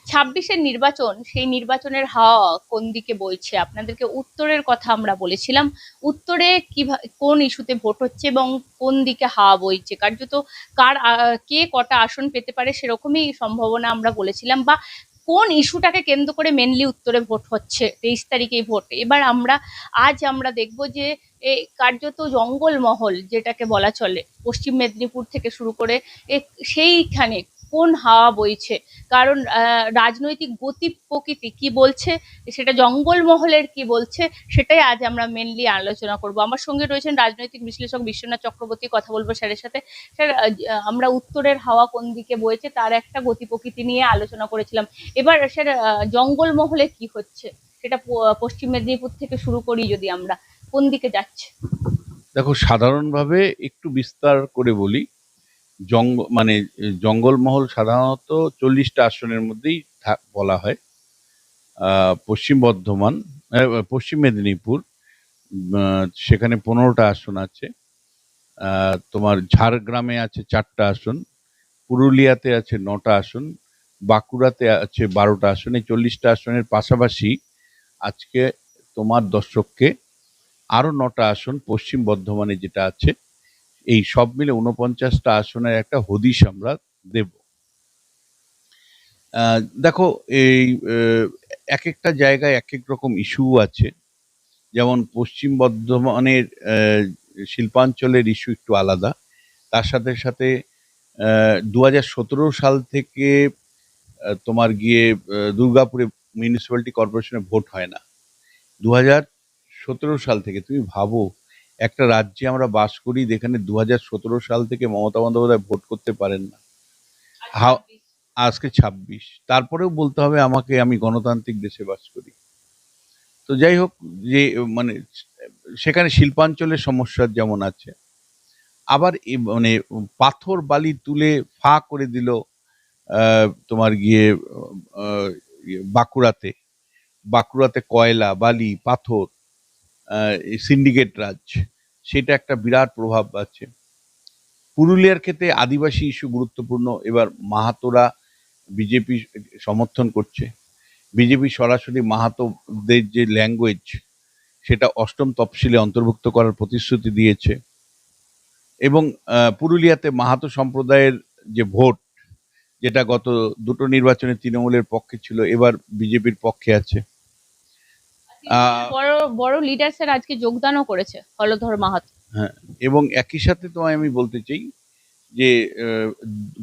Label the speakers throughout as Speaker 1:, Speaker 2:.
Speaker 1: ছাব্বিশের নির্বাচন, সেই নির্বাচনের হাওয়া কোন দিকে বইছে? আপনাদেরকে উত্তরের কথা আমরা বলেছিলাম। উত্তরে কোন ইস্যুতে ভোট হচ্ছে এবং কোন দিকে হাওয়া বইছে, কার্যত কে কটা আসন পেতে পারে সেরকমই সম্ভাবনা আমরা বলেছিলাম, বা কোন ইস্যুটাকে কেন্দ্র করে মেনলি উত্তরে ভোট হচ্ছে 23 তারিখে ভোট। এবার আজ আমরা দেখব যে কার্যত জঙ্গলমহল যেটাকে বলা চলে, পশ্চিম মেদিনীপুর থেকে শুরু করে সেইখানে কোন হাওয়া বইছে। কারণ রাজনৈতিক গতি প্রকৃতি কি বলছে, সেটা জঙ্গলমহলের কি বলছে, সেটাই আজ আমরা মেনলি আলোচনা করব। আমার সঙ্গে রয়েছেন রাজনৈতিক বিশ্লেষক বিশ্বনাথ চক্রবর্তী, কথা বলবো স্যারের সাথে। স্যার, আমরা উত্তরের হাওয়া কোন দিকে বইছে তার একটা গতি প্রকৃতি নিয়ে আলোচনা করেছিলাম। এবার স্যার, জঙ্গলমহলে কি হচ্ছে সেটা পশ্চিম মেদিনীপুর থেকে শুরু করি, যদি আমরা কোন দিকে যাচ্ছে।
Speaker 2: দেখো, সাধারণভাবে একটু বিস্তার করে বলি। মানে জঙ্গলমহল সাধারণত 40টা আসনের মধ্যেই বলা হয়। পশ্চিম বর্ধমান, পশ্চিম মেদিনীপুর, সেখানে 15টা আসন আছে। তোমার ঝাড়গ্রামে আছে 4টা আসন, পুরুলিয়াতে আছে 9টা আসন, বাঁকুড়াতে আছে 12টা আসন। এই 40টা আসনের পাশাপাশি আজকে তোমার দর্শককে আরো 9টা আসন পশ্চিম বর্ধমানে যেটা আছে, এই সব মিলে 49টা আসনের একটা হদিশ আমরা দেব। দেখো, এই এক একটা জায়গায় এক এক রকম ইস্যু আছে। যেমন পশ্চিম বর্ধমানের শিল্পাঞ্চলের ইস্যু একটু আলাদা। তার সাথে সাথে 2017 সাল থেকে তোমার গিয়ে দুর্গাপুরে মিউনিসিপ্যালিটি কর্পোরেশনে ভোট হয় না। 2017 সাল থেকে, তুমি ভাবো, একটা রাজ্যে আমরা বাস করি যেখানে 2017 সাল থেকে মমতা বন্দ্যোপাধ্যায় ভোট করতে পারেন না। আজকে 26, তারপরেও বলতে হবে আমাকে আমি গণতান্ত্রিক দেশে বাস করি। তো যাই হোক, যে মানে সেখানে শিল্পাঞ্চলের সমস্যা যেমন আছে, আবার মানে পাথর বালি তুলে ফাঁ করে দিল তোমার গিয়ে বাঁকুড়াতে। বাঁকুড়াতে কয়লা বালি পাথর সিন্ডিকেট রাজ, সেটা একটা বিরাট প্রভাব আছে। পুরুলিয়ার ক্ষেত্রে আদিবাসী ইস্যু গুরুত্বপূর্ণ। এবার মাহাতোরা বিজেপি সমর্থন করছে। বিজেপি সরাসরি মাহাতোদের যে ল্যাঙ্গুয়েজ, সেটা 8ম তফসিলে অন্তর্ভুক্ত করার প্রতিশ্রুতি দিয়েছে। এবং পুরুলিয়াতে মাহাতো সম্প্রদায়ের যে ভোট, যেটা গত দুটো নির্বাচনে তৃণমূলের পক্ষে ছিল, এবার বিজেপির পক্ষে আছে।
Speaker 1: বড় বড় লিডার স্যার আজকে যোগদানও করেছে, হলধর মাহাতো।
Speaker 2: হ্যাঁ, এবং একই সাথে তোমায় আমি বলতে চাই যে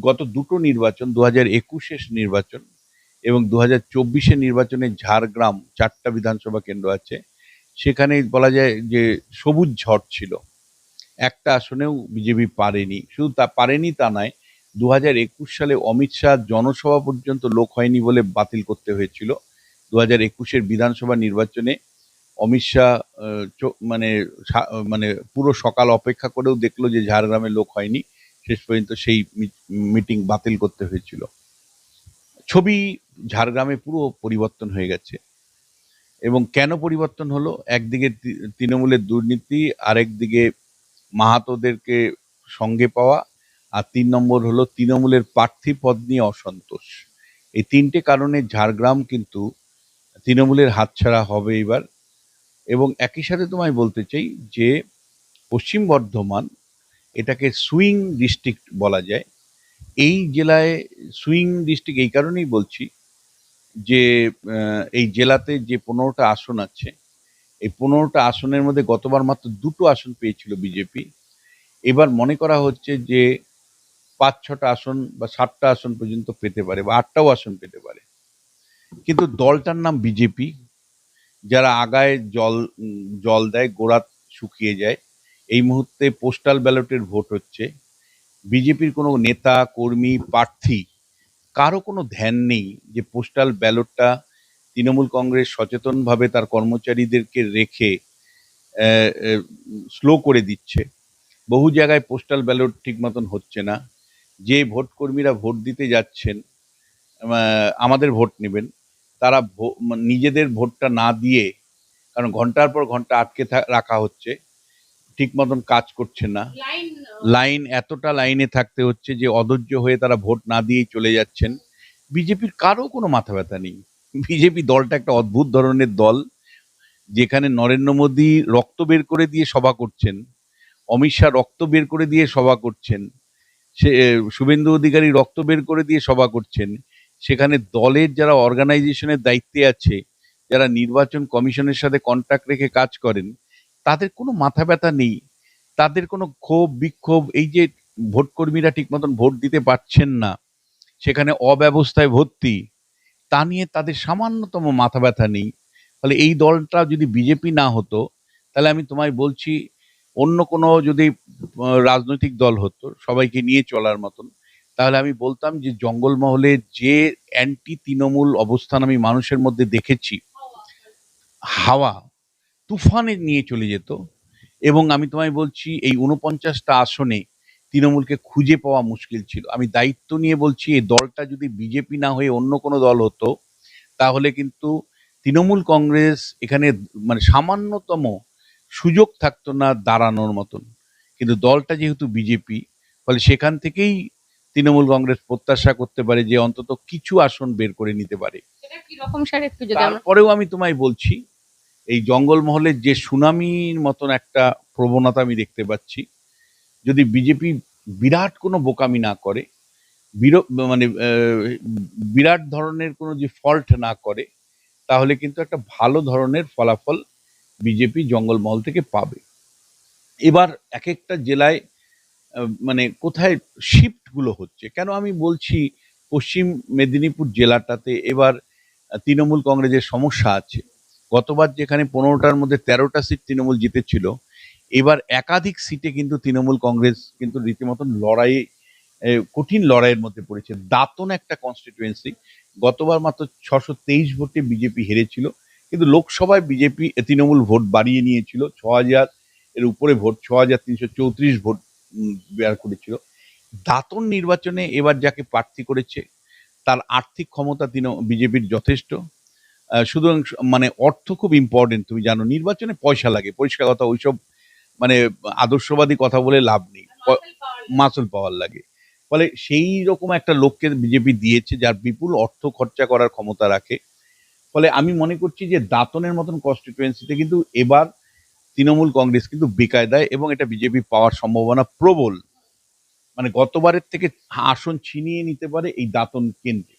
Speaker 2: গত দুটো নির্বাচন, 2021-এর নির্বাচন এবং 2024-এর নির্বাচনে ঝাড়গ্রাম 4টা বিধানসভা কেন্দ্র আছে, সেখানে বলা যায় যে সবুজ ঝড় ছিল। একটা আসনেও বিজেপি পারেনি। শুধু তা পারেনি তা নয়, 2021 সালে অমিত শাহ জনসভা পর্যন্ত লোক হয়নি বলে বাতিল করতে হয়েছিল। 2021-এর বিধানসভা নির্বাচনে অমিত শাহ মানে মানে পুরো সকাল অপেক্ষা করেও দেখলো যে ঝাড়গ্রামে লোক হয়নি, শেষ পর্যন্ত সেই মিটিং বাতিল করতে হয়েছিল। ছবি ঝাড়গ্রামে পুরো পরিবর্তন হয়ে গেছে। এবং কেন পরিবর্তন হলো? একদিকে তৃণমূলের দুর্নীতি, আরেকদিকে মাহাতোদেরকে সঙ্গে পাওয়া, আর 3 নম্বর হলো তৃণমূলের প্রার্থী পদ নিয়ে অসন্তোষ। এই 3টে কারণে ঝাড়গ্রাম কিন্তু তৃণমূলের হাতছাড়া হবে এবার। এবং একই সাথে তোমায় বলতে চাই যে পশ্চিম বর্ধমান, এটাকে সুইং ডিস্ট্রিক্ট বলা যায়। এই জেলায় সুইং ডিস্ট্রিক্ট এই কারণেই বলছি যে এই জেলাতে যে 15টা আসন আছে, এই 15টা আসনের মধ্যে গতবার মাত্র 2টো আসন পেয়েছিল বিজেপি। এবার মনে করা হচ্ছে যে 5-6টা আসন বা 7টা আসন পর্যন্ত পেতে পারে, বা 8টাও আসন পেতে পারে। কিন্তু দলটার নাম বিজেপি, যারা আগায় জল দেয় গোড়া শুকিয়ে যায়। এই মুহূর্তে পোস্টাল ব্যালটের ভোট হচ্ছে। বিজেপির কোনো নেতা কর্মী প্রার্থী কারো কোনো ধ্যান নেই যে পোস্টাল ব্যালটটা তৃণমূল কংগ্রেস সচেতনভাবে তার কর্মচারীদেরকে রেখে স্লো করে দিচ্ছে। বহু জায়গায় পোস্টাল ব্যালট ঠিক মতন হচ্ছে না। যে ভোট কর্মীরা ভোট দিতে যাচ্ছেন, আমাদের ভোট নেবেন, তারা নিজেদের ভোটটা না দিয়ে, কারণ ঘন্টার পর ঘন্টা আটকে রাখা হচ্ছে, ঠিক মতন কাজ করছে না। এতটা লাইনে থাকতে হচ্ছে যে অধৈর্য হয়ে তারা ভোট না দিয়েই চলে যাচ্ছেন। বিজেপির কারো কোনো মাথা ব্যথা নেই। বিজেপি দলটা একটা অদ্ভুত ধরনের দল, যেখানে নরেন্দ্র মোদী রক্ত বের করে দিয়ে সভা করছেন, অমিত শাহ রক্ত বের করে দিয়ে সভা করছেন, সে শুভেন্দু অধিকারী রক্ত বের করে দিয়ে সভা করছেন। সেখানে দলের যারা অর্গানাইজেশনের দায়িত্বে আছে, যারা নির্বাচন কমিশনের সাথে কন্ট্যাক্ট রেখে কাজ করেন, তাদের কোনো মাথা ব্যথা নেই, তাদের কোনো ক্ষোভ বিক্ষোভ, এই যে ভোট কর্মীরা ঠিক মতন ভোট দিতে পারছেন না, সেখানে অব্যবস্থায় ভর্তি, তা নিয়ে তাদের সামান্যতম মাথা ব্যথা নেই। ফলে এই দলটা যদি বিজেপি না হতো, তাহলে আমি তোমায় বলছি, অন্য কোনো যদি রাজনৈতিক দল হতো সবাইকে নিয়ে চলার মতন, তাহলে আমি বলতাম যে জঙ্গলমহলে যে অ্যান্টি তৃণমূল অবস্থান আমি মানুষের মধ্যে দেখেছি, হাওয়া তুফানে নিয়ে চলে যেত। এবং আমি তোমায় বলছি, এই ৪৯টা আসনে তৃণমূলকে খুঁজে পাওয়া মুশকিল ছিল। আমি দায়িত্ব নিয়ে বলছি, এই দলটা যদি বিজেপি না হয়ে অন্য কোনো দল হতো, তাহলে কিন্তু তৃণমূল কংগ্রেস এখানে মানে সামান্যতম সুযোগ থাকতো না দাঁড়ানোর মতন। কিন্তু দলটা যেহেতু বিজেপি, ফলে সেখান থেকেই তৃণমূল কংগ্রেস প্রত্যাশা করতে পারে যে অন্তত কিছু আসন বের করে নিতে পারে।
Speaker 1: সেটা কি রকম স্যার, একটু যদি আমরা।
Speaker 2: তারপরেও আমি তোমায় বলছি, এই জঙ্গলমহলের যে সুনামির মতন একটা প্রবণতা আমি দেখতে পাচ্ছি, যদি বিজেপি বিরাট কোনো বোকামি না করে, মানে বিরাট ধরনের কোনো যে ফল্ট না করে, তাহলে কিন্তু একটা ভালো ধরনের ফলাফল বিজেপি জঙ্গলমহল থেকে পাবে। এবার এক একটা জেলায় মানে কোথায় শিফট গুলো হচ্ছে, কেন আমি বলছি পশ্চিম মেদিনীপুর জেলাটাতে এবার তৃণমূল কংগ্রেসের সমস্যা আছে। গতবার যেখানে 15টার মধ্যে 13টা সিট তৃণমূল জিতেছিল, এবার একাধিক সিটে কিন্তু তৃণমূল কংগ্রেস কিন্তু রীতিমতন লড়াই, কঠিন লড়াইয়ের মধ্যে পড়েছে। দাঁতন একটা কনস্টিটুয়েন্সি, গতবার মাত্র 623 ভোটে বিজেপি হেরেছিল, কিন্তু লোকসভায় বিজেপি তৃণমূল ভোট বাড়িয়ে নিয়েছিল, 6000 এর উপরে ভোট, 6334 ভোট বের করেছিল। দাঁতন নির্বাচনে এবার যাকে প্রার্থী করেছে, তার আর্থিক ক্ষমতা বিজেপির যথেষ্ট। সুতরাং মানে অর্থ খুব ইম্পর্টেন্ট, তুমি জানো নির্বাচনে পয়সা লাগে, পরিষ্কার কথা, ওইসব মানে আদর্শবাদী কথা বলে লাভ নেই, মাসুল পাওয়ার লাগে। ফলে সেই রকম একটা লোককে বিজেপি দিয়েছে যার বিপুল অর্থ খরচা করার ক্ষমতা রাখে। ফলে আমি মনে করছি যে দাঁতনের মতন কনস্টিটুয়েন্সিতে কিন্তু এবার তৃণমূল কংগ্রেস কিন্তু বেকায়দায়, এবং এটা বিজেপি পাওয়ার সম্ভাবনা প্রবল। মানে গতবারের থেকে আসন ছিনিয়ে নিতে পারে এই দাঁতন কেন্দ্রে।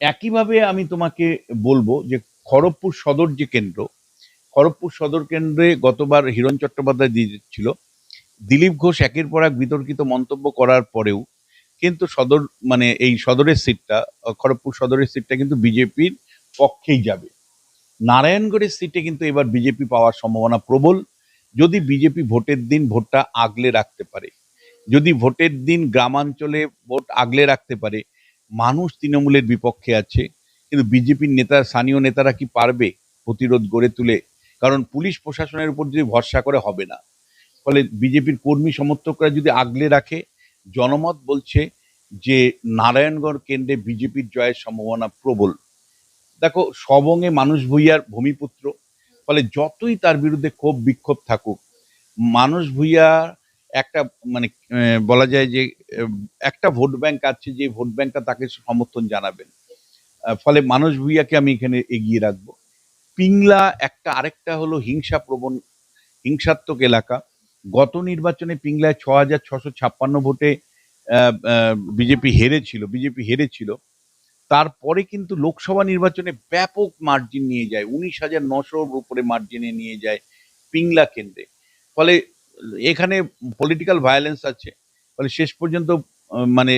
Speaker 2: একইভাবে আমি তোমাকে বলবো যে খড়গপুর সদর যে কেন্দ্র, খড়গপুর সদর কেন্দ্রে গতবার হিরণ চট্টোপাধ্যায় দিয়েছিল। দিলীপ ঘোষ একের পর এক বিতর্কিত মন্তব্য করার পরেও কিন্তু সদর মানে এই সদরের সিটটা, খড়গপুর সদরের সিটটা কিন্তু বিজেপির পক্ষেই যাবে। নারায়ণগড়ের সিটে কিন্তু এবার বিজেপি পাওয়ার সম্ভাবনা প্রবল, যদি বিজেপি ভোটের দিন ভোটটা আগলে রাখতে পারে। যদি ভোটের দিন গ্রামাঞ্চলে ভোট আগলে রাখতে পারে, মানুষ তৃণমূলের বিপক্ষে আছে, কিন্তু বিজেপির নেতা, স্থানীয় নেতারা কি পারবে প্রতিরোধ গড়ে তুলে? কারণ পুলিশ প্রশাসনের উপর যদি ভরসা করে হবে না। ফলে বিজেপির কর্মী সমর্থকরা যদি আগলে রাখে, জনমত বলছে যে নারায়ণগড় কেন্দ্রে বিজেপির জয়ের সম্ভাবনা প্রবল। দেখো, সবংয়ে মানুষ ভূঁইয়ার ভূমিপুত্র, ফলে যতই তার বিরুদ্ধে ক্ষোভ বিক্ষোভ থাকুক, মানুষ ভূঁইয়া একটা মানে বলা যায় যে একটা ভোট ব্যাংক আছে, যে ভোট ব্যাংকটা তাকে সমর্থন জানাবেন। ফলে মানুষ ভূঁইয়াকে আমি এখানে এগিয়ে রাখবো। পিংলা একটা, আরেকটা হলো হিংসাত্মক এলাকা। গত নির্বাচনে পিংলায় 6656 ভোটে বিজেপি হেরেছিল। তারপরে কিন্তু লোকসভা নির্বাচনে ব্যাপক মার্জিন নিয়ে যায়, 19,900-র উপরে মার্জিনে নিয়ে যায় পিংলা কেন্দ্রে। ফলে এখানে পলিটিক্যাল ভায়োলেন্স আছে। ফলে শেষ পর্যন্ত মানে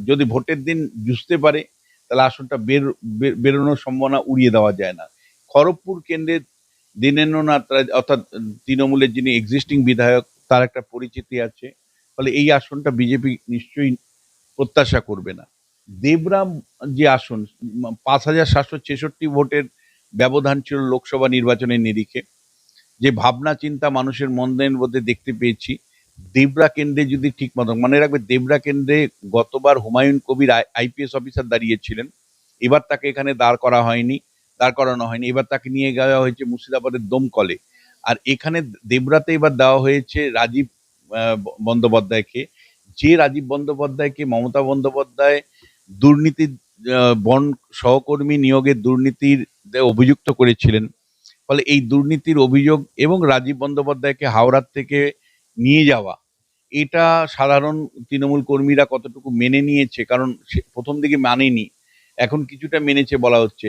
Speaker 2: যদি ভোটের দিন জুঝতে পারে, তাহলে আসনটা বেরোনোর সম্ভাবনা উড়িয়ে দেওয়া যায় না। খড়গপুর কেন্দ্রে দীনেন্দ্রনাথ রায়, অর্থাৎ তৃণমূলের যিনি এক্সিস্টিং বিধায়ক, তার একটা পরিচিতি আছে। ফলে এই আসনটা বিজেপি নিশ্চয়ই প্রত্যাশা করবে না। দেবরাম যে আসন, 5,766 ভোটের ব্যবধান ছিল লোকসভা নির্বাচনের নিরিখে, যে ভাবনা চিন্তা মানুষের মনের মধ্যে দেখতে পেয়েছি, দেবরা কেন্দ্রে যদি ঠিক মতো, মনে রাখবে দেবরা কেন্দ্রে গতবার হুমায়ুন কবির আইপিএস অফিসার দাঁড়িয়েছিলেন, এবার তাকে এখানে দাঁড় করানো হয়নি, এবার তাকে নিয়ে যাওয়া হয়েছে মুর্শিদাবাদের দমকলে। আর এখানে দেবরাতে এবার দেওয়া হয়েছে রাজীব বন্দ্যোপাধ্যায়কে, যে রাজীব বন্দ্যোপাধ্যায়কে মমতা বন্দ্যোপাধ্যায় দুর্নীতির বন সহকর্মী নিয়োগের দুর্নীতির অভিযুক্ত করেছিলেন। ফলে এই দুর্নীতির অভিযোগ এবং রাজীব বন্দ্যোপাধ্যায়কে হাওড়ার থেকে নিয়ে যাওয়া, এটা সাধারণ তৃণমূল কর্মীরা কতটুকু মেনে নিয়েছে, কারণ সে প্রথম দিকে মানেনি, এখন কিছুটা মেনেছে বলা হচ্ছে।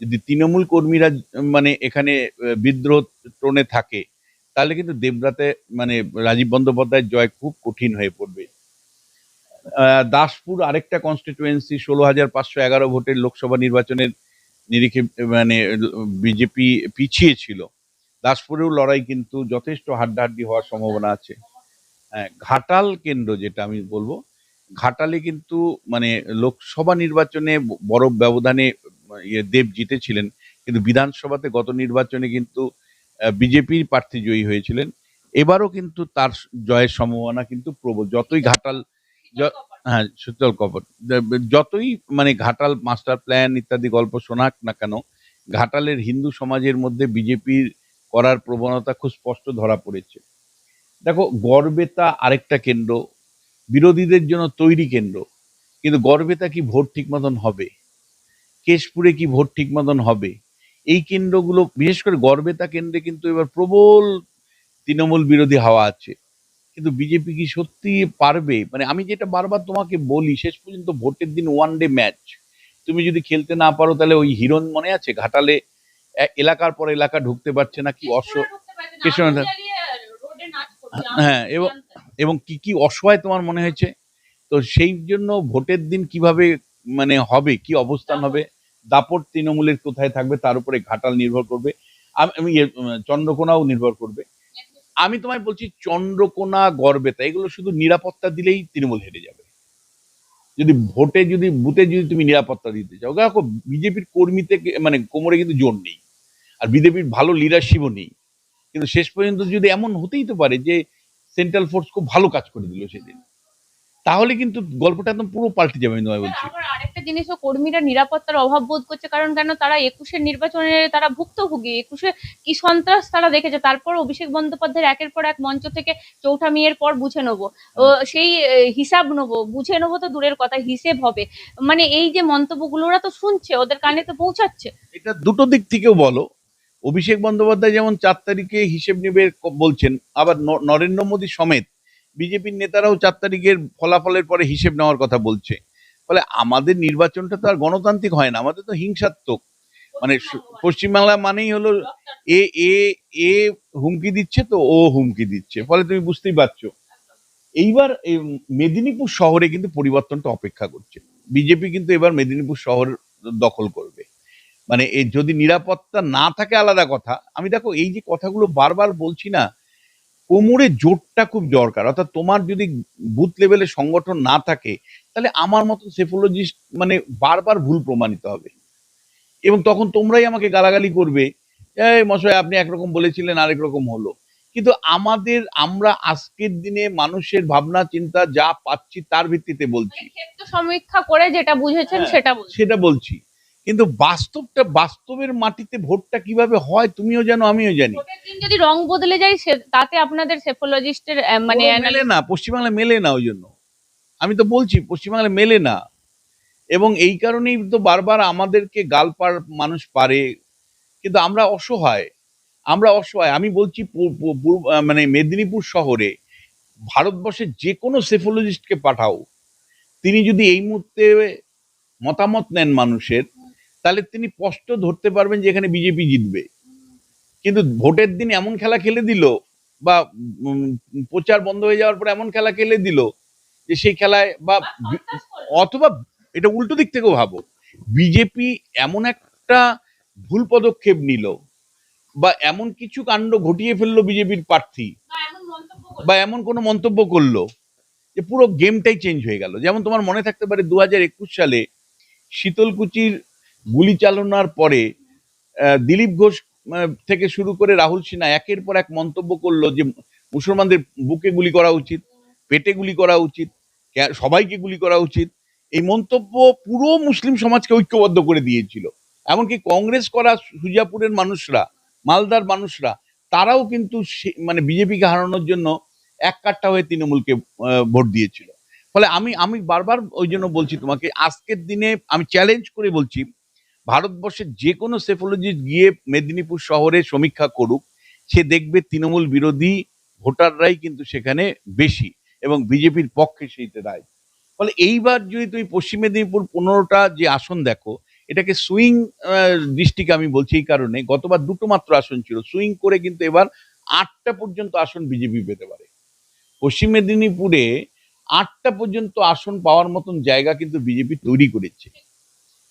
Speaker 2: যদি তৃণমূল কর্মীরা মানে এখানে বিদ্রোহ টোনে থাকে, তাহলে কিন্তু দেবরাতে মানে রাজীব বন্দ্যোপাধ্যায়ের জয় খুব কঠিন হয়ে পড়বে। দাসপুর আরেকটা কনস্টিটুয়েন্সি, 16,511 ভোটের লোকসভা নির্বাচনের নিরিখে মানে বিজেপি পিছিয়ে ছিল। দাসপুরেও লড়াই কিন্তু যথেষ্ট হাড্ডাহাড্ডি হওয়ার সম্ভাবনা আছে। হ্যাঁ, ঘাটাল কেন্দ্র যেটা আমি বলবো, ঘাটালে কিন্তু মানে লোকসভা নির্বাচনে বড় ব্যবধানে দেব জিতেছিলেন, কিন্তু বিধানসভাতে গত নির্বাচনে কিন্তু বিজেপির প্রার্থী জয়ী হয়েছিলেন। এবারও কিন্তু তার জয়ের সম্ভাবনা কিন্তু প্রবল। যতই ঘাটাল হ্যাঁ, শীতল কপট যতই মানে ঘাটাল মাস্টার প্ল্যান ইত্যাদি গল্প শোনাক না কেন, ঘাটালের হিন্দু সমাজের মধ্যে বিজেপির করার প্রবণতা খুব স্পষ্ট ধরা পড়েছে। দেখো, গড়বেতা আরেকটা কেন্দ্র, বিরোধীদের জন্য তৈরি কেন্দ্র, কিন্তু গড়বেতা কি ভোট ঠিক মতন হবে? কেশপুরে কি ভোট ঠিক মতন হবে? এই কেন্দ্রগুলো, বিশেষ করে গড়বেতা কেন্দ্রে কিন্তু এবার প্রবল তৃণমূল বিরোধী হাওয়া আছে। কিন্তু বিজেপি কি সত্যি পারবে? মানে আমি যেটা বারবার তোমাকে বলি, শেষ পর্যন্ত ভোটের দিন ওয়ান ডে ম্যাচ, তুমি যদি খেলতে না পারো, তাহলে ওই হিরণ মনে আছে ঘাটালে এলাকার পর এলাকা ঢুকতে পারছে না, কি কৃষ্ণ, হ্যাঁ, এবং এবং কি কি অসহায় তোমার মনে হয়েছে। তো সেই জন্য ভোটের দিন কিভাবে মানে হবে, কি অবস্থান হবে, দাপট তৃণমূলের কোথায় থাকবে, তার উপরে ঘাটাল নির্ভর করবে। আমি চন্দ্রকোনাও নির্ভর করবে। আমি তোমায় বলছি, চন্দ্রকোনা গড়বেতা এগুলো শুধু নিরাপত্তা দিলেই তৃণমূল হেরে যাবে। যদি ভোটে, যদি বুথে যদি তুমি নিরাপত্তা দিতে চাও, দেখো বিজেপির কর্মী থেকে মানে কোমরে কিন্তু জোর নেই, আর বিজেপির ভালো লিডারশিপও নেই। কিন্তু শেষ পর্যন্ত যদি এমন হতেই তো পারে যে সেন্ট্রাল ফোর্স খুব ভালো কাজ করে দিল সেদিন, তাহলে কিন্তু গল্পটা একদম পুরো পাল্টে যাবে। আমি তোমায় বলছি,
Speaker 1: আবার আরেকটা জিনিসও, কর্মীরা নিরাপত্তার অভাব বোধ করছে, কারণ কেন, তারা 21-এর নির্বাচনে তারা ভুক্তভোগী। 21-এ কি সন্ত্রাস তারা দেখেছে। তারপর অভিষেক বন্দ্যোপাধ্যায়ের একের পর এক মঞ্চ থেকে চৌঠা মেয়ের পর বুঝে নেবো, ও সেই হিসাব নেবো, বুঝে নেবো তো দূরের কথা, হিসেব হবে। মানে এই যে মন্তব্যগুলো ওরা তো শুনছে, ওদের কানে তো পৌঁছাচ্ছে।
Speaker 2: এটা দুটো দিক থেকেও বলো। অভিষেক বন্দ্যোপাধ্যায় যেমন 4 তারিখে হিসেব নেবে বলছেন, আবার নরেন্দ্র মোদী সমেত বিজেপির নেতারাও 4 তারিখের ফলাফলের পরে হিসেব নেওয়ার কথা বলছে। ফলে আমাদের নির্বাচনটা তো আর গণতান্ত্রিক হয় না, আমাদের তো হিংসাত্মক। মানে পশ্চিমবাংলা মানেই হলো এ এ এ হুমকি দিচ্ছে, তো ও হুমকি দিচ্ছে, ফলে তুমি বুঝতেই পারছো। এইবার এই মেদিনীপুর শহরে কিন্তু পরিবর্তনটা অপেক্ষা করছে। বিজেপি কিন্তু এবার মেদিনীপুর শহর দখল করবে। মানে যদি নিরাপত্তা না থাকে আলাদা কথা। আমি দেখো, এই যে কথাগুলো বারবার বলছি না, কোমরে জোরটা খুব দরকার। অর্থাৎ তোমার যদি বুথ লেভেলে সংগঠন না থাকে, তাহলে আমার মতো সেফোলজিস্ট মানে বারবার ভুল প্রমাণিত হবে, এবং তখন তোমরাই আমাকে গালাগালি করবে, এই মশাই আপনি একরকম বলেছিলেন আরেক রকম হলো। কিন্তু আমরা আজকের দিনে মানুষের ভাবনা চিন্তা যা পাচ্ছি তার ভিত্তিতে বলছি।
Speaker 1: ক্ষেত্র সমীক্ষা করে যেটা বুঝেছেন
Speaker 2: হ্যাঁ,
Speaker 1: সেটা বলছেন।
Speaker 2: সেটা বলছি। কিন্তু বাস্তবের মাটিতে ভোটটা কিভাবে হয় তুমিও জানো, আমিও জানি।
Speaker 1: ভোটের দিন যদি রং বদলে যায়, তাতে আপনাদের সেফোলজিস্টের মানে
Speaker 2: ওরা মেলে না, পশ্চিমবাংলা মেলে না। ওই জন্য আমি তো বলছি, পশ্চিমবাংলা মেলে না। এবং এই কারণেই তো বারবার আমাদেরকে মানুষ পারে, কিন্তু আমরা অসহায়। আমি বলছি, মানে মেদিনীপুর শহরে ভারতবর্ষের যে কোনো সেফোলজিস্টকে পাঠাও, তিনি যদি এই মুহূর্তে মতামত নেন মানুষের, তাহলে তিনি স্পষ্ট ধরতে পারবেন যে এখানে বিজেপি জিতবে। কিন্তু ভোটের দিন এমন খেলা খেলে দিল, বা প্রচার বন্ধ হয়ে যাওয়ার পর এমন খেলা খেলে দিল যে সেই খেলায় অথবা এটা উল্টো দিক থেকেও ভাবো, বিজেপি এমন একটা ভুল পদক্ষেপ নিল, বা এমন কিছু কাণ্ড ঘটিয়ে ফেললো বিজেপির প্রার্থী, বা এমন কোনো মন্তব্য করলো যে পুরো গেমটাই চেঞ্জ হয়ে গেল। যেমন তোমার মনে থাকতে পারে 2021 সালে শীতলকুচির গুলি চালনার পরে দিলীপ ঘোষ থেকে শুরু করে রাহুল সিনহা একের পর এক মন্তব্য করলো যে মুসলমানদের বুকে গুলি করা উচিত, পেটে গুলি করা উচিত, সবাইকে গুলি করা উচিত। এই মন্তব্য পুরো মুসলিম সমাজকে ঐক্যবদ্ধ করে দিয়েছিল। এমনকি কংগ্রেস করা সুজাপুরের মানুষরা, মালদার মানুষরা, তারাও কিন্তু মানে বিজেপিকে হারানোর জন্য এক কাট্টা হয়ে তৃণমূলকে ভোট দিয়েছিল। ফলে আমি আমি বারবার ওই জন্য বলছি তোমাকে, আজকের দিনে আমি চ্যালেঞ্জ করে বলছি, ভারতবর্ষের যে কোনো সেফোলজিস্ট গিয়ে মেদিনীপুর শহরে সমীক্ষা করুক, সে দেখবে তৃণমূল বিরোধী ভোটাররাই কিন্তু সেখানে বেশি এবং বিজেপির পক্ষে সেইতে রায়। ফলে এইবার যদি তুমি পশ্চিম মেদিনীপুর 15টা যে আসন দেখো, এটাকে সুইং ডিস্ট্রিক্ট আমি বলছি এই কারণে, গতবার দুটো মাত্র আসন ছিল, সুইং করে কিন্তু এবার 8টা পর্যন্ত আসন বিজেপি পেতে পারে। পশ্চিম মেদিনীপুরে 8টা পর্যন্ত আসন পাওয়ার মতন জায়গা কিন্তু বিজেপি তৈরি করেছে।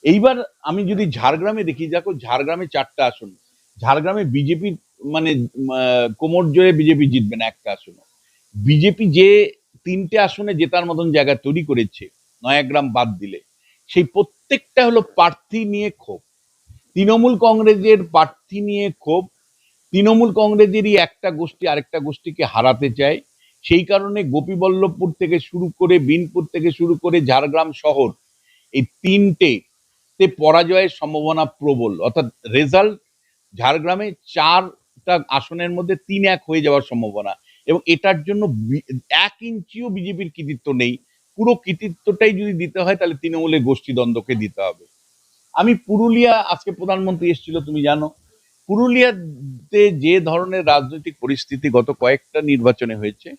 Speaker 2: এইবার আমি যদি ঝাড়গ্রামে দেখি, দেখো ঝাড়গ্রামে 4টা আসন, ঝাড়গ্রামে বিজেপি মানে কোমর জোরে বিজেপি জিতবে না একটা আসন। বিজেপি যে 3টে আসনে জেতার মতন জায়গা তৈরি করেছে নয়াগ্রাম বাদ দিলে, সেই প্রত্যেকটা হলো প্রার্থী নিয়ে ক্ষোভ, তৃণমূল কংগ্রেসের প্রার্থী নিয়ে ক্ষোভ। তৃণমূল কংগ্রেসেরই একটা গোষ্ঠী আরেকটা গোষ্ঠীকে হারাতে চায়, সেই কারণে গোপীবল্লভপুর থেকে শুরু করে বিনপুর থেকে শুরু করে ঝাড়গ্রাম শহর, এই 3টে তে পরাজয়ের সম্ভাবনা প্রবল। অর্থাৎ রেজাল্ট ঝাড়গ্রামে 4টা আসনের মধ্যে 3-1 হয়ে যাওয়ার সম্ভাবনা, এবং এটার জন্য 1 ইঞ্চিও বিজেপির কৃতিত্ব নেই। পুরো কৃতিত্বটাই যদি দিতে হয় তাহলে তৃণমূলের গোষ্ঠীদ্বন্দ্বকে দিতে হবে। আমি পুরুলিয়া, আজকে প্রধানমন্ত্রী এসেছিল তুমি জানো, পুরুলিয়াতে যে ধরনের রাজনৈতিক পরিস্থিতি গত কয়েকটা নির্বাচনে হয়েছে,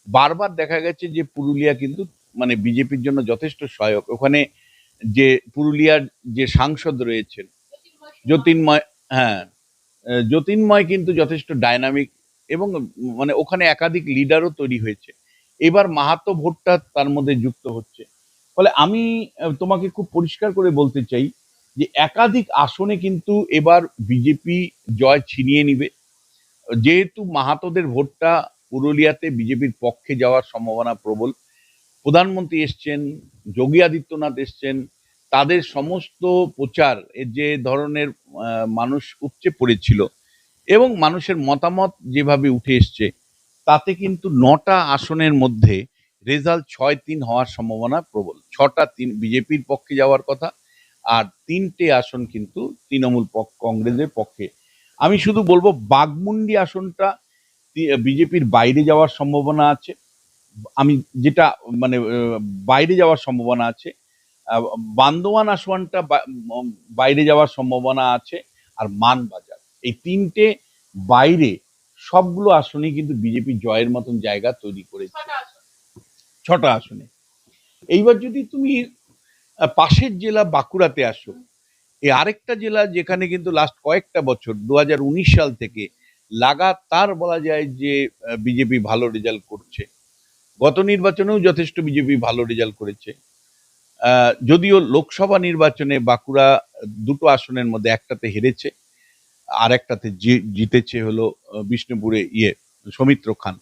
Speaker 2: বারবার দেখা গেছে যে পুরুলিয়া কিন্তু মানে বিজেপির জন্য যথেষ্ট সহায়ক। ওখানে যে পুরুলিয়ার যে সাংসদ রয়েছেন জ্যোতির্ময়, হ্যাঁ, জ্যোতির্ময় কিন্তু যথেষ্ট ডাইনামিক, এবং মানে ওখানে একাধিক লিডারও তৈরি হয়েছে। এবার মাহাতো ভোটটা তার মধ্যে যুক্ত হচ্ছে। ফলে আমি তোমাকে খুব পরিষ্কার করে বলতে চাই যে একাধিক আসনে কিন্তু এবার বিজেপি জয় ছিনিয়ে নিবে। যেহেতু মাহাতোদের ভোটটা পুরুলিয়াতে বিজেপির পক্ষে যাওয়ার সম্ভাবনা প্রবল, প্রধানমন্ত্রী এসছেন, যোগী আদিত্যনাথ এসছেন, তাদের সমস্ত প্রচার এর যে ধরনের মানুষ উপচে পড়েছিল এবং মানুষের মতামত যেভাবে উঠে এসছে, তাতে কিন্তু 9টা আসনের মধ্যে রেজাল্ট 6-3 হওয়ার সম্ভাবনা প্রবল। 6টা বিজেপির পক্ষে যাওয়ার কথা, আর 3টে আসন কিন্তু তৃণমূল কংগ্রেসের পক্ষে। আমি শুধু বলবো বাঘমুন্ডি আসনটা বিজেপির বাইরে যাওয়ার সম্ভাবনা আছে। আমি যেটা মানে বাইরে যাওয়ার সম্ভাবনা আছে। বান্দোয়ান আসনটা বাইরে যাওয়ার সম্ভাবনা আছে। আর মানবাজার, এই 3টে বাইরে সবগুলো আসনেই কিন্তু বিজেপি জয়ের মতন জায়গা তৈরি করেছে, 6টা আসনে। এইবার যদি তুমি পাশের জেলা বাঁকুড়াতে আসো, এই আরেকটা জেলা যেখানে কিন্তু লাস্ট কয়েকটা বছর 2019 সাল থেকে লাগাতার বলা যায় যে বিজেপি ভালো রেজাল্ট করছে। গত নির্বাচনেও যথেষ্ট বিজেপি ভালো রেজাল্ট করেছে। যদিও লোকসভা নির্বাচনে বাঁকুড়া 2টো আসনের মধ্যে একটাতে হেরেছে, আর একটাতে জিতেছে হলো বিষ্ণুপুরে সৌমিত্র খান।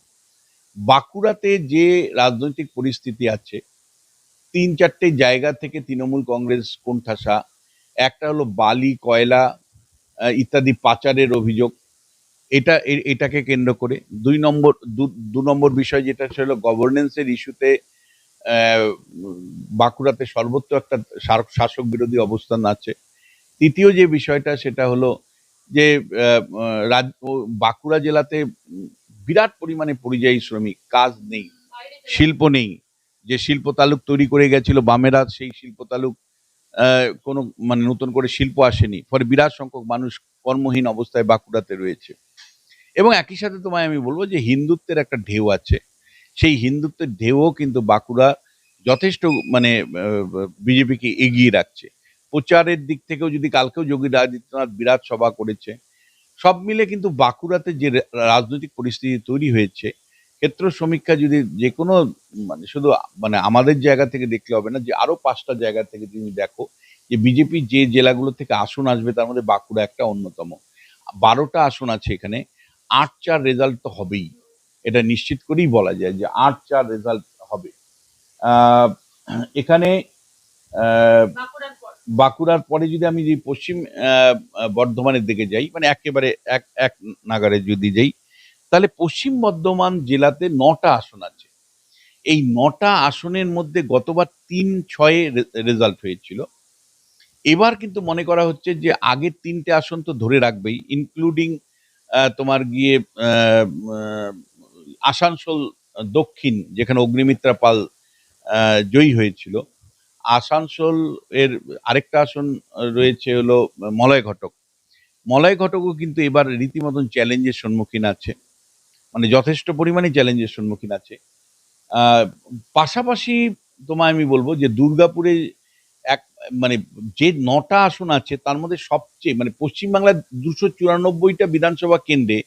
Speaker 2: বাঁকুড়াতে যে রাজনৈতিক পরিস্থিতি আছে, 3-4টে জায়গা থেকে তৃণমূল কংগ্রেস কোণঠাসা। একটা হলো বালি, কয়লা ইত্যাদি পাচারের অভিযোগ, এটাকে কেন্দ্র করে। 2 নম্বর বিষয় যেটা ছিল গভর্নেন্সের ইস্যুতে বাঁকুড়াতে সর্বত্র একটা শাসক বিরোধী অবস্থান আছে। তৃতীয় যে বিষয়টা সেটা হলো যে বাঁকুড়া জেলাতে বিরাট পরিমাণে পরিযায়ী শ্রমিক, কাজ নেই, শিল্প নেই। যে শিল্প তালুক তৈরি করে গেছিল বামেরা, সেই শিল্প তালুক কোনো মানে নতুন করে শিল্প আসেনি, ফলে বিরাট সংখ্যক মানুষ কর্মহীন অবস্থায় বাঁকুড়াতে রয়েছে। এবং একই সাথে তোমায় আমি বলবো যে হিন্দুত্বের একটা ঢেউ আছে, সেই হিন্দুত্বের ঢেউও কিন্তু বাঁকুড়া যথেষ্ট মানে বিজেপিকে এগিয়ে রাখছে। প্রচারের দিক থেকেও যদি, কালকেও যোগী আদিত্যনাথ বিরাট সভা করেছে, সব মিলে কিন্তু বাঁকুড়াতে যে রাজনৈতিক পরিস্থিতি তৈরি হয়েছে, ক্ষেত্র সমীক্ষা যদি যে কোনো মানে শুধু মানে আমাদের জায়গা থেকে দেখলে হবে না, যে আরো 5টা জায়গা থেকে তুমি দেখো যে বিজেপি যে জেলাগুলো থেকে আসন আসবে তার মধ্যে বাঁকুড়া একটা অন্যতম। 12টা আসন আছে এখানে, 8-4 রেজাল্ট তো হবেই, এটা নিশ্চিত করেই বলা যায় যে 8-4 রেজাল্ট হবে। আহ, এখানে আহ, বাঁকুড়ার পরে যদি আমি যে পশ্চিম বর্ধমানের দিকে যাই, মানে একেবারে এক এক নাগারে যদি যাই, তাহলে পশ্চিম বর্ধমান জেলাতে 9টা আসন আছে। এই 9টা আসনের মধ্যে গতবার 3-6 রেজাল্ট হয়েছিল। এবার কিন্তু মনে করা হচ্ছে যে আগের 3টে আসন তো ধরে রাখবেই, ইনক্লুডিং তোমার গিয়ে আসানসোল দক্ষিণ, যেখানে অগ্নিমিত্রা পাল জয়ী হয়েছিল। আসানসোল এর আরেকটা আসন রয়েছে হলো মলয় ঘটক। মলয় ঘটকও কিন্তু এবার রীতিমতন চ্যালেঞ্জের সম্মুখীন আছে, মানে যথেষ্ট পরিমাণে চ্যালেঞ্জের সম্মুখীন আছে। আহ, পাশাপাশি তোমায় আমি বলবো যে দুর্গাপুরে এক মানে যে 9টা আসন আছে তার মধ্যে সবচেয়ে মানে পশ্চিমবাংলার 294টা বিধানসভা কেন্দ্রে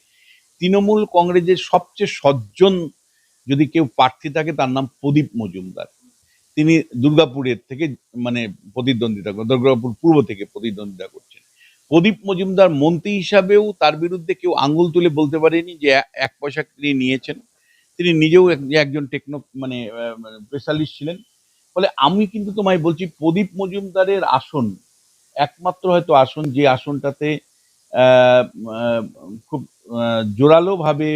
Speaker 2: তৃণমূল কংগ্রেসের সবচেয়ে সজ্জন যদি কেউ প্রার্থী থাকে তার নাম প্রদীপ মজুমদার। তিনি দুর্গাপুরের থেকে মানে দুর্গাপুর পূর্ব থেকে প্রতিদ্বন্দ্বিতা করছেন। প্রদীপ মজুমদার মন্ত্রী হিসাবেও তার বিরুদ্ধে কেউ আঙ্গুল তুলে বলতে পারেনি যে এক পয়সা তিনি নিয়েছেন। তিনি নিজেও একজন টেকনো মানে স্পেশালিস্ট ছিলেন। ফলে আমি কিন্তু তোমায় বলছি প্রদীপ মজুমদারের আসন একমাত্র হয়তো আসন যে আসনটাতে আহ, আহ, খুব জোরালো ভাবে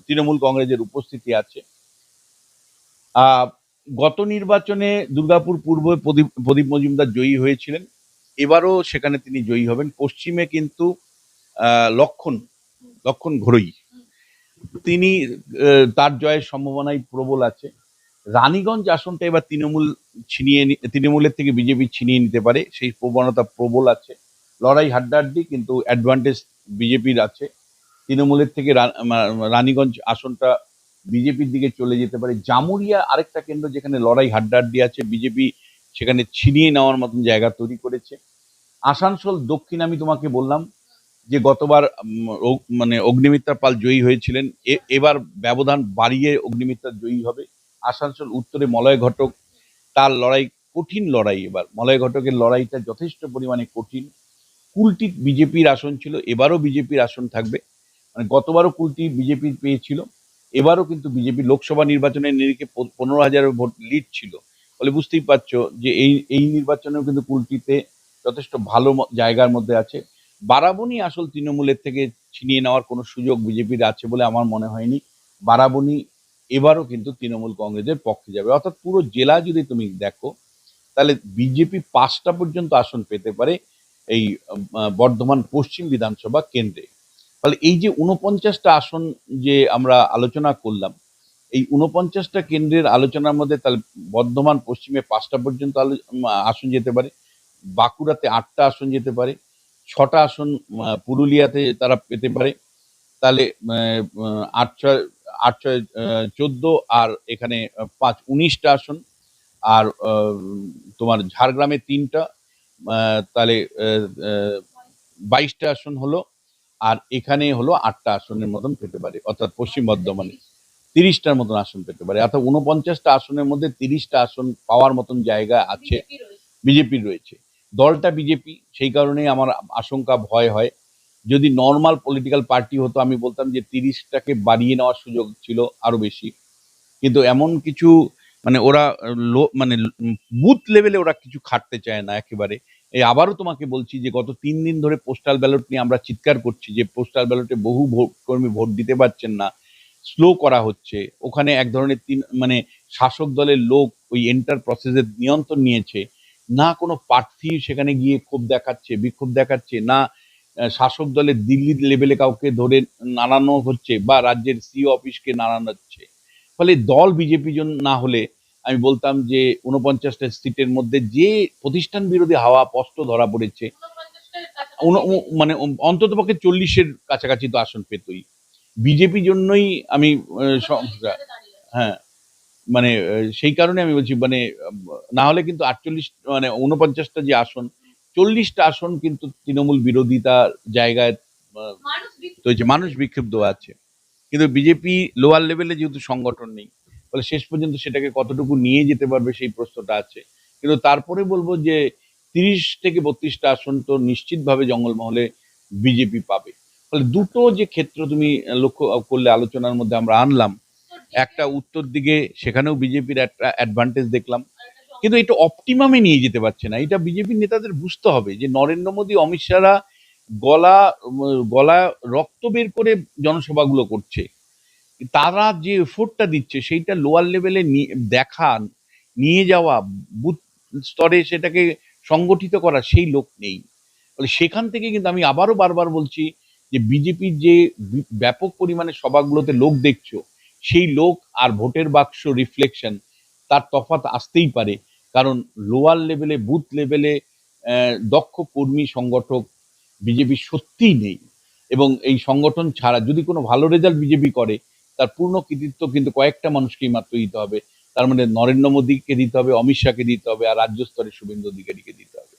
Speaker 2: তৃণমূল কংগ্রেসের উপস্থিতি আছে। আহ, গত নির্বাচনে দুর্গাপুর পূর্বে প্রদীপ প্রদীপ মজুমদার জয়ী হয়েছিলেন, এবারও সেখানে তিনি জয়ী হবেন। পশ্চিমে কিন্তু লক্ষণ লক্ষণ ঘড়ই তিনি তার জয়ের সম্ভাবনাই প্রবল আছে। রানীগঞ্জ আসনটা এবার তৃণমূলের থেকে বিজেপি ছিনিয়ে নিতে পারে, সেই প্রবণতা প্রবল আছে। লড়াই হাড্ডাহাড্ডি, কিন্তু অ্যাডভান্টেজ বিজেপির আছে। তৃণমূলের থেকে রানীগঞ্জ আসনটা বিজেপির দিকে চলে যেতে পারে। জামুরিয়া আরেকটা কেন্দ্র যেখানে লড়াই হাড্ডাহাড্ডি আছে, বিজেপি সেখানে ছিনিয়ে নেওয়ার মতন জায়গা তৈরি করেছে। আসানসোল দক্ষিণ আমি তোমাকে বললাম যে গতবার মানে অগ্নিমিত্রা পাল জয়ী হয়েছিলেন, এবার ব্যবধান বাড়িয়ে অগ্নিমিত্রা জয়ী হবে। আসানসোল উত্তরে মলয় ঘটক, তার লড়াই কঠিন লড়াই, এবার মলয় ঘটকের লড়াইটা যথেষ্ট পরিমাণে কঠিন। কুলটি বিজেপির আসন ছিল, এবারও বিজেপির আসন থাকবে। মানে গতবারও কুলটি বিজেপি পেয়েছিল, এবারও কিন্তু বিজেপি লোকসভা নির্বাচনের নিরিখে 15,000 ভোট লিড ছিল। ফলে বুঝতেই পারছো যে এই নির্বাচনেও কিন্তু কুলটিতে যথেষ্ট ভালো জায়গার মধ্যে আছে। বারাবণী আসল তৃণমূলের থেকে ছিনিয়ে নেওয়ার কোনো সুযোগ বিজেপির আছে বলে আমার মনে হয়নি। বারাবণী এবারও কিন্তু তৃণমূল কংগ্রেসের পক্ষে যাবে। অর্থাৎ পুরো জেলা যদি তুমি দেখো তাহলে বিজেপি 5টা পর্যন্ত আসন পেতে পারে এই বর্ধমান পশ্চিম বিধানসভা কেন্দ্রে। ফলে এই যে 49টা আসন যে আমরা আলোচনা করলাম, এই 49টা কেন্দ্রের আলোচনার মধ্যে তাহলে বর্ধমান পশ্চিমে 5টা পর্যন্ত আসন যেতে পারে, বাঁকুড়াতে 8টা আসন যেতে পারে, 6টা আসন পুরুলিয়াতে তারা পেতে পারে। তাহলে 8 6 14, আর এখানে 19টা আসন। আর তোমার ঝাড়গ্রামে 3টা, তাহলে 22টা আসন হলো। আর এখানে হলো 8টা আসনের মতন পেতে পারে, অর্থাৎ পশ্চিম বর্ধমানে 30টার মতন আসন পেতে পারে। অর্থাৎ 49টা আসনের মধ্যে 30টা আসন পাওয়ার মতন জায়গা আছে, বিজেপির রয়েছে। দলটা বিজেপি, সেই কারণেই আমার আশঙ্কা ভয় হয়। যদি নর্মাল পলিটিক্যাল পার্টি হতো আমি বলতাম যে 30টাকে বাড়িয়ে নেওয়ার সুযোগ ছিল আরো বেশি। কিন্তু এমন কিছু মানে ওরা মানে বুথ লেভেলে ওরা কিছু খাটতে চায় না একেবারে। এই আবারও তোমাকে বলছি যে গত 3 দিন ধরে পোস্টাল ব্যালট নিয়ে আমরা চিৎকার করছি যে পোস্টাল ব্যালটে বহু ভোট কর্মী ভোট দিতে পারছেন না, স্লো করা হচ্ছে। ওখানে এক ধরনের মানে শাসক দলের লোক ওই এন্টার প্রসেসের নিয়ন্ত্রণ নিয়েছে। না কোনো প্রার্থী সেখানে গিয়ে ক্ষোভ দেখাচ্ছে, বিক্ষোভ দেখাচ্ছে না, শাসক দলের দিল্লি লেভেলে কাউকে ধরে নাড়ানো হচ্ছে বা রাজ্যের সিও অফিসকে নাড়ানো হচ্ছে। ফলে দল বিজেপি না হলে আমি বলতাম যে 49টা সিটের মধ্যে যে প্রতিষ্ঠান বিরোধী হাওয়া স্পষ্ট ধরা পড়েছে, মানে অন্তত পক্ষে 40-এর কাছাকাছি তো আসন পেতই বিজেপি। জন্যই আমি হ্যাঁ, মানে সেই কারণে আমি বলছি মানে না হলে কিন্তু 48 মানে 49টা যে আসন, 40টা আসন কিন্তু তৃণমূল বিরোধিতার জায়গায় হয়েছে, মানুষ বিক্ষুব্ধ আছে। কিন্তু বিজেপি লোয়ার লেভেলে যেহেতু সংগঠন নেই, ফলে শেষ পর্যন্ত সেটাকে কতটুকু নিয়ে যেতে পারবে সেই প্রশ্নটা আছে। কিন্তু তারপরে বলবো যে 30 থেকে 32টা আসন তো নিশ্চিতভাবে জঙ্গলমহলে বিজেপি পাবে। ফলে দুটো যে ক্ষেত্র তুমি লক্ষ্য করলে আলোচনার মধ্যে আমরা আনলাম, একটা উত্তর দিকে সেখানেও বিজেপির একটা অ্যাডভান্টেজ দেখলাম, কিন্তু এটা অপটিমামে নিয়ে যেতে পারছে না। এটা বিজেপির নেতাদের বুঝতে হবে যে নরেন্দ্র মোদী অমিত শাহরা গলা গলা রক্ত বের করে জনসভাগুলো করছে, তারা যে এফোর্টটা দিচ্ছে সেইটা লোয়ার লেভেলে দেখান, নিয়ে যাওয়া, বুথ স্তরে সেটাকে সংগঠিত করা সেই লোক নেই। ফলে সেখান থেকে কিন্তু আমি আবারও বারবার বলছি যে বিজেপির যে ব্যাপক পরিমাণে সভাগুলোতে লোক দেখছো, সেই লোক আর ভোটের বাক্স রিফ্লেকশন তার তফাৎ আসতেই পারে, কারণ লোয়ার লেভেলে বুথ লেভেলে দক্ষ কর্মী সংগঠক বিজেপি সত্যিই নেই। এবং এই সংগঠন ছাড়া যদি কোনো ভালো রেজাল্ট বিজেপি করে, তার পূর্ণ কৃতিত্ব কিন্তু কয়েকটা মানুষকেই মাত্র দিতে হবে। তার মানে নরেন্দ্র মোদীকে দিতে হবে, অমিত শাহকে দিতে হবে, আর রাজ্য স্তরে শুভেন্দু অধিকারীকে দিতে হবে।